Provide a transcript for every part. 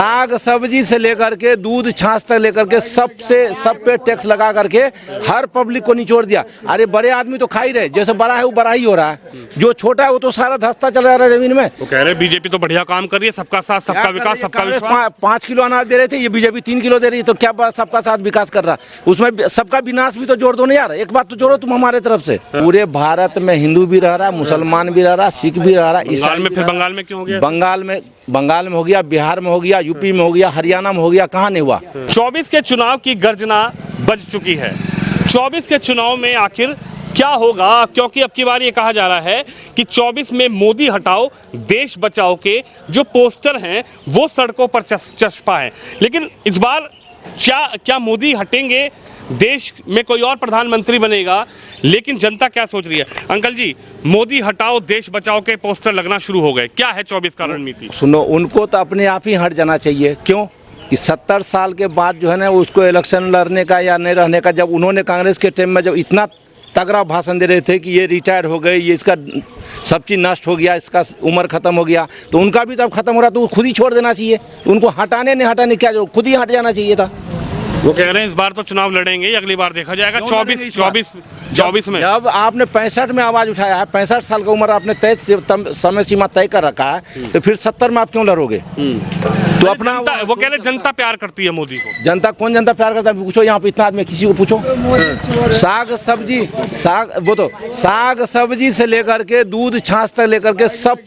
साग सब्जी से लेकर के दूध छाछ तक लेकर के सब पे टैक्स लगा करके हर पब्लिक को निचोड़ दिया। अरे बड़े आदमी तो खा ही रहे, जैसे बड़ा है वो बड़ा ही हो रहा है, जो छोटा है वो तो सारा धंसता चला जा रहा है जमीन में। वो कह रहे हैं बीजेपी तो बढ़िया काम कर रही है, सबका साथ सबका विकास सबका विश्वास। 5 किलो अनाज दे रहे थे, ये बीजेपी 3 किलो दे रही है, तो क्या सबका साथ विकास कर रहा? उसमें सबका विनाश भी तो जोड़ दो ना यार, एक बात तो जोड़ो तुम हमारे तरफ से। पूरे भारत में हिंदू भी रह रहा, मुसलमान भी रह रहा, सिख भी रह रहा। बंगाल में फिर बंगाल में क्यों हो गया? बंगाल में हो गया, बिहार में हो गया, यूपी में हो गया, हरियाणा में हो गया, कहाँ नहीं हुआ? 24 के चुनाव की गर्जना बज चुकी है। 24 के चुनाव में आखिर क्या होगा, क्योंकि अब की बार ये कहा जा रहा है कि 24 में मोदी हटाओ देश बचाओ के जो पोस्टर हैं वो सड़कों पर चस्पा है। लेकिन इस बार क्या मोदी हटेंगे, देश में कोई और प्रधानमंत्री बनेगा? लेकिन जनता क्या सोच रही है? अंकल जी, मोदी हटाओ देश बचाओ के पोस्टर लगना शुरू हो गए, क्या है 24 का रणनीति? सुनो, उनको तो अपने आप ही हट जाना चाहिए। क्यों कि 70 साल के बाद जो है ना उसको इलेक्शन लड़ने का या नहीं रहने का, जब उन्होंने कांग्रेस के टाइम में जब इतना तगड़ा भाषण दे रहे थे कि ये रिटायर हो गए, ये इसका सब चीज़ नष्ट हो गया, इसका उम्र खत्म हो गया, तो उनका भी तो अब खत्म हो रहा, तो खुद ही छोड़ देना चाहिए। उनको हटाने नहीं हटाने क्या, जो खुद ही हट जाना चाहिए था। वो कह रहे हैं इस बार तो चुनाव लड़ेंगे, अगली बार देखा जाएगा। 24 में जब आपने 65 में आवाज उठाया है, 65 साल का उम्र आपने तय समय सीमा तय कर रखा है, तो फिर 70 में आप क्यों लड़ोगे? तो अपना वो कह रहे जनता प्यार करती है मोदी को। जनता कौन जनता प्यार करता है? पूछो यहाँ पे इतना आदमी, किसी को पूछो। साग सब्जी से लेकर के दूध छाछ तक लेकर के सब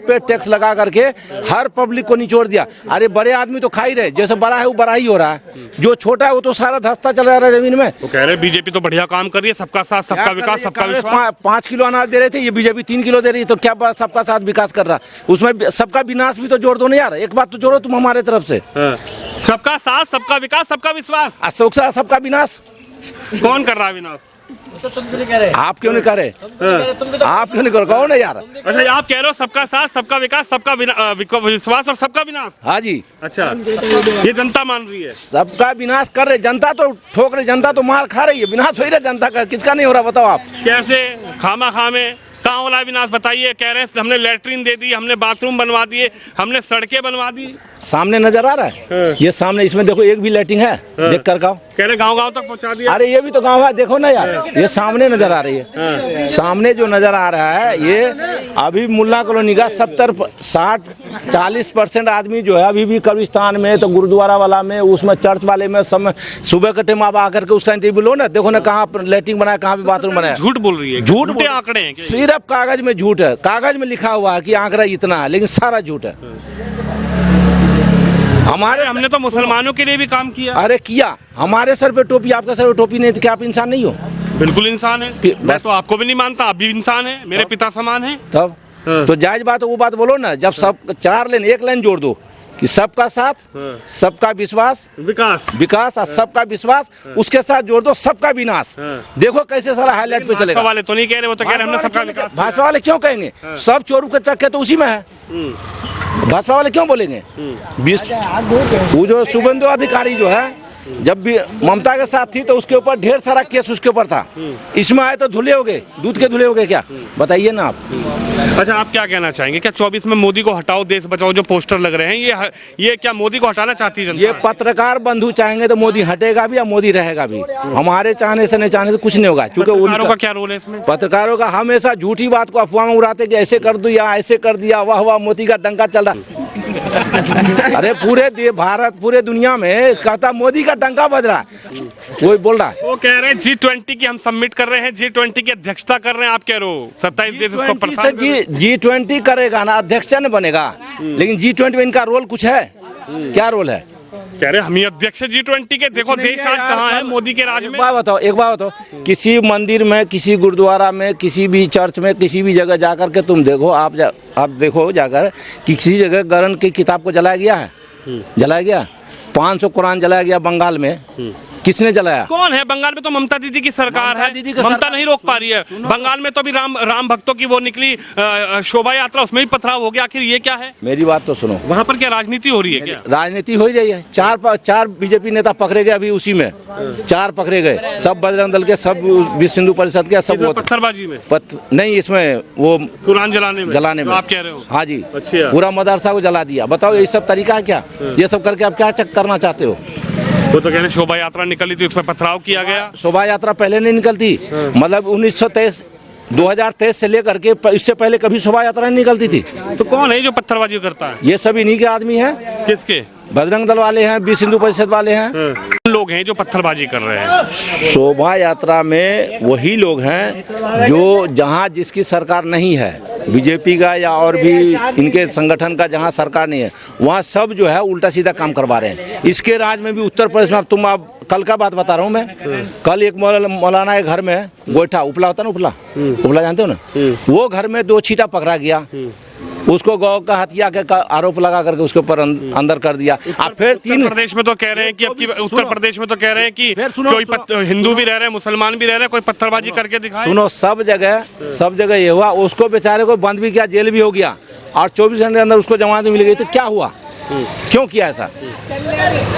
पे टैक्स लगा करके हर पब्लिक को निचोड़ दिया। अरे बड़े आदमी तो खा ही रहे, जैसे बड़ा है वो बड़ा ही हो रहा है, जो छोटा है वो तो सारा धंसता चला जा रहा है जमीन में। वो कह रहे हैं बीजेपी तो बढ़िया काम कर रही है, सबका साथ सबका विकास सबका विश्वास। 5 किलो अनाज दे रहे थे, ये बीजेपी 3 किलो दे रही है, तो क्या सबका साथ विकास कर रहा? उसमें सबका विनाश भी तो जोड़ दो ना यार, एक बात तो जोड़ो तुम हमारे तरफ से। सबका साथ सबका विकास सबका विश्वास, सबका विनाश कौन कर रहा है विनाश? आप क्यों नहीं करे? आप क्यों नहीं करो? कौन है यार? अच्छा, आप कह रहे हो सबका साथ सबका विकास सबका विश्वास और सबका विनाश। हाँ जी। अच्छा, ये जनता मान रही है? सबका विनाश कर रहे, जनता तो ठोक रही, जनता तो मार खा रही है। विनाश हो ही रहा जनता का, किसका नहीं हो रहा बताओ आप? कैसे? खामा खामे कहाँ वाला विनाश बताइए। कह रहे हैं हमने लैट्रिन दे दी, हमने बाथरूम बनवा दिए, हमने सड़कें बनवा दी। सामने नजर आ रहा है ये सामने, इसमें देखो एक भी लैट्रिन है, देख कर गाँव। कह रहे गाँव तक पहुँचा दिया। अरे ये भी तो गाँव है, देखो ना यार, ये सामने नजर आ रही है। सामने जो नजर आ रहा है ये अभी मुल्ला कॉलोनी का 70-60-40% आदमी जो है अभी भी कब्रिस्तान में, तो गुरुद्वारा वाला में, उसमें चर्च वाले में, सब में सुबह के टाइम आप आकर के उसका इंटरव्यू लो ना, देखो ना कहाँ लैट्रिन बनाया, कहाँ भी बाथरूम बनाया। झूठ बोल रही है, झूठ आंकड़े हैं, सिर्फ कागज में झूठ है। कागज में लिखा हुआ है कि आंकड़ा इतना है, लेकिन सारा झूठ है। हमने तो मुसलमानों के लिए भी काम किया। अरे किया, हमारे सर पे टोपी, आपका सर पे टोपी नहीं, तो क्या आप इंसान नहीं हो? बिल्कुल इंसान है। मैं तो आपको भी नहीं मानता, आप भी इंसान है, मेरे पिता समान है। तब तो जायज बात है, वो बात बोलो ना। जब सब 4 लाइन 1 लाइन जोड़ दो कि सबका साथ सबका विश्वास विकास और सबका विश्वास, उसके साथ जोड़ दो सबका विनाश। देखो कैसे सारा हाईलाइट पे चलेगा। वाले तो नहीं कह रहे, वो तो कह रहे हमने सबका विकास। भाजपा वाले क्यों कहेंगे? सब चोरू के चक्के तो उसी में है। भाजपा वाले क्यों बोलेंगे? वो जो शुभेंदु अधिकारी जो है, जब भी ममता के साथ थी तो उसके ऊपर ढेर सारा केस उसके ऊपर था। इसमें आए तो धुले हो गए, दूध के धुले हो गए क्या? बताइए ना आप। अच्छा, आप क्या कहना चाहेंगे? क्या 24 में मोदी को हटाओ देश बचाओ जो पोस्टर लग रहे हैं, ये क्या मोदी को हटाना चाहती है जनता? ये पत्रकार बंधु चाहेंगे तो मोदी हटेगा भी और मोदी रहेगा भी। हमारे चाहने से नहीं चाहने से कुछ नहीं होगा, क्योंकि पत्रकारों का क्या रोल है इसमें? पत्रकारों का हमेशा झूठी बात को अफवाह में उड़ाते कि ऐसे कर दिया, ऐसे कर दिया, वाह वाह मोदी का डंका चल रहा। अरे पूरे दुनिया में कहता मोदी का डंका बज रहा है, वही बोल रहा है। वो कह रहे हैं G20 की हम सबमिट कर रहे हैं, G20 की अध्यक्षता कर रहे हैं। आप कह रहे हो 27 देश उसको प्रधान G20 करेगा ना, अध्यक्ष नहीं बनेगा, लेकिन G20 में इनका रोल कुछ है? क्या रोल है? कह रहे हम ही अध्यक्ष G20 के। देखो देश आज कहाँ है मोदी के राज में। एक बात बताओ, किसी मंदिर में, किसी गुरुद्वारा में, किसी भी चर्च में, किसी भी जगह जाकर के तुम देखो, आप देखो जाकर किसी जगह गरन की किताब को जलाया गया है? जलाया गया? 500 कुरान जलाया गया बंगाल में, किसने जलाया? कौन है? बंगाल में तो ममता दीदी की सरकार ममता है, दीदी की ममता सरकार- नहीं रोक पा रही है। बंगाल में तो अभी राम भक्तों की वो निकली शोभा यात्रा, उसमें भी पथराव हो गया। आखिर ये क्या है? मेरी बात तो सुनो, वहाँ पर क्या राजनीति हो रही है क्या? राजनीति हो ही रही है। चार बीजेपी नेता पकड़े गए अभी उसी में, 4 पकड़े गए, सब बजरंग दल के, सब विश्व हिंदू परिषद के, सब इसमें वो पत्थरबाजी में, नहीं, इसमें वो कुरान जलाने में जलाने तो में आप कह रहे हो? हाँ जी, अच्छा। पूरा मदरसा को जला दिया। बताओ ये सब तरीका है क्या? ये सब करके आप क्या करना चाहते हो? वो तो कह रहे शोभा यात्रा निकली थी, उसमें पथराव किया गया। शोभा यात्रा पहले नहीं निकलती, मतलब 2023 से लेकर के इससे पहले कभी शोभा यात्रा नहीं निकलती थी। तो कौन है जो पत्थरबाजी करता है? ये सब इन्हीं के आदमी हैं, किसके? बजरंग दल वाले हैं, विश्व हिंदू परिषद वाले हैं। लोग हैं जो पत्थरबाजी कर रहे हैं। शोभा यात्रा में वही लोग हैं जो जहां जिसकी सरकार नहीं है, बीजेपी का या और भी इनके संगठन का जहां सरकार नहीं है, वहां सब जो है उल्टा सीधा काम करवा रहे हैं। इसके राज में भी उत्तर प्रदेश में, अब कल का बात बता रहा हूँ मैं, कल एक मौलाना के घर में गोईठा उपला होता ना, उपला जानते हो ना, वो घर में 2 चीटा पकड़ा गया, उसको गौ का हत्या के आरोप लगा करके उसके ऊपर अंदर कर दिया। अब फिर 3 उत्तर प्रदेश में तो कह रहे हैं कि उत्तर प्रदेश में तो कह रहे हैं कि फिर सुनो, कोई हिंदू भी रह रहे हैं, मुसलमान भी रह रहे हैं, कोई पत्थरबाजी करके दिखाए। सुनो, सब जगह ये हुआ। उसको बेचारे को बंद भी किया, जेल भी हो गया, और 24 घंटे के अंदर उसको जमानत मिल गई। तो क्या हुआ? क्यों किया ऐसा?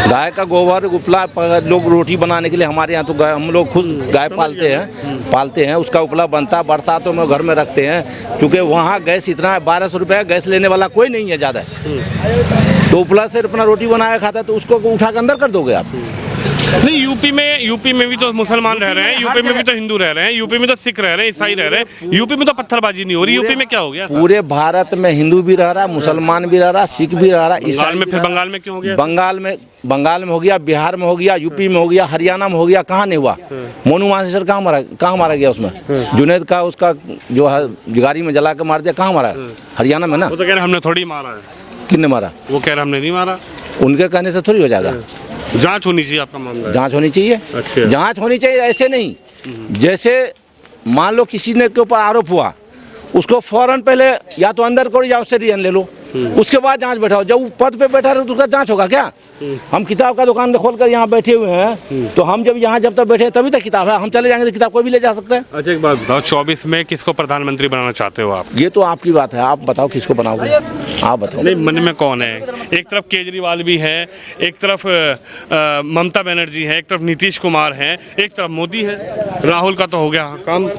गाय का गोबर उपला लोग रोटी बनाने के लिए, हमारे यहाँ तो गाय, हम लोग खुद गाय पालते हैं, उसका उपला बनता है, बरसातों में घर में रखते हैं। क्योंकि वहाँ गैस इतना है, 1200 रुपये गैस लेने वाला कोई नहीं है ज़्यादा, तो उपला से अपना रोटी बनाया खाता है, तो उसको उठा के अंदर कर दोगे आप? नहीं, यूपी में भी तो मुसलमान रह रहे हैं, यूपी में भी तो हिंदू रह रहे हैं, यूपी में तो सिख रह रहे हैं, ईसाई रह रहे हैं, यूपी में तो पत्थरबाजी नहीं हो रही। यूपी में क्या हो गया? पूरे भारत में हिंदू भी रह रहा है, मुसलमान भी रह रहा है, सिख भी रह रहा है, बंगाल में, फिर बंगाल में क्यों हो गया? बंगाल में हो गया, बिहार में हो गया, यूपी में हो गया, हरियाणा में हो गया। कहाँ नहीं हुआ? मोनू मानेसर कहाँ मारा गया उसमें? जुनैद का उसका जो है गाड़ी में जला के मार दिया, कहाँ मारा? हरियाणा में ना। वो तो कह रहे हमने थोड़ी मारा है। किसने मारा? वो कह रहे हमने नहीं मारा। उनके कहने से थोड़ी हो जाएगा। जांच होनी चाहिए, आपका मामला है। जांच होनी चाहिए। अच्छा। जांच होनी चाहिए, ऐसे नहीं जैसे मान लो किसी ने के ऊपर आरोप हुआ, उसको फौरन पहले या तो अंदर करो या उससे रिजन ले लो, उसके बाद जांच बैठाओ। जब वो पद पे बैठा रहे तो उसका जांच होगा क्या? हम किताब का दुकान खोलकर यहाँ बैठे हुए हैं, तो हम जब तक बैठे तभी तक किताब है, हम चले जाएंगे तो किताब कोई भी ले जा सकता है। अच्छा, एक बात बताओ, 24 में किसको प्रधानमंत्री बनाना चाहते हो आप? ये तो आपकी बात है, आप बताओ किसको बनाओगे, आप बताओ। नहीं, मन में कौन है? एक तरफ केजरीवाल भी है, एक तरफ ममता बनर्जी है, एक तरफ नीतीश कुमार है, एक तरफ मोदी है। राहुल का तो हो गया काम।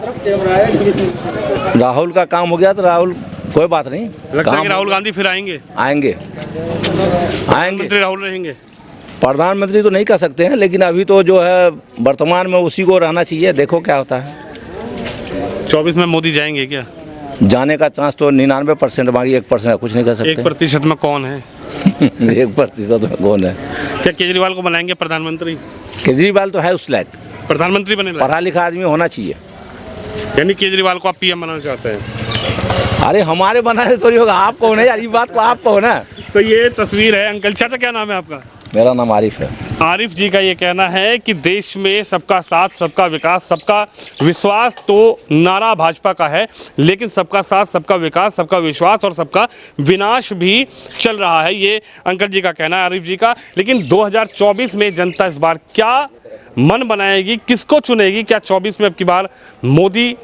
राहुल का काम हो गया तो राहुल कोई बात नहीं, लगता है कि राहुल गांधी फिर आएंगे? आएंगे। मंत्री राहुल रहेंगे? प्रधानमंत्री तो नहीं कह सकते हैं, लेकिन अभी तो जो है वर्तमान में उसी को रहना चाहिए। देखो क्या होता है। 24 में मोदी जाएंगे क्या? जाने का चांस तो 99%, बाकी 1% कुछ नहीं कर सकते। 1% में कौन है? 1% में कौन है? क्या केजरीवाल को बनाएंगे प्रधानमंत्री? केजरीवाल तो है उस लायक, प्रधानमंत्री बने लायक? पढ़ा लिखा आदमी होना चाहिए। यानी केजरीवाल को आप पीएम बनाना चाहते हैं? अरे हमारे बनाने थोड़ी होगा, आप कौन है यार? ये बात को आप कौन है? तो ये तस्वीर है। अंकल, चाचा क्या नाम है आपका? मेरा नाम आरिफ है। आरिफ जी का ये कहना है कि देश में सबका साथ, सबका विकास, सबका विश्वास तो नारा भाजपा का है, लेकिन सबका साथ, सबका विकास, सबका विश्वास और सबका विनाश भी चल रहा है। ये अंकल जी का कहना है, आरिफ जी का। लेकिन 2024 में जनता इस बार क्या मन बनाएगी, किसको चुनेगी? क्या 24 में अब की बार मोदी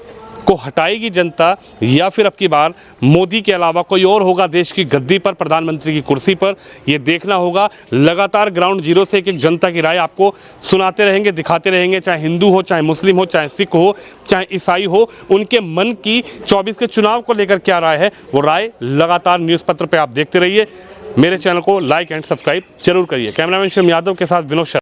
को हटाएगी जनता, या फिर अब की बार मोदी के अलावा कोई और होगा देश की गद्दी पर, प्रधानमंत्री की कुर्सी पर? ये देखना होगा। लगातार ग्राउंड जीरो से एक जनता की राय आपको सुनाते रहेंगे, दिखाते रहेंगे, चाहे हिंदू हो, चाहे मुस्लिम हो, चाहे सिख हो, चाहे ईसाई हो, उनके मन की 24 के चुनाव को लेकर क्या राय है, वो राय लगातार न्यूज़ पत्र पर आप देखते रहिए। मेरे चैनल को लाइक एंड सब्सक्राइब जरूर करिए। कैमरामैन शिवम यादव के साथ विनोद शर्मा।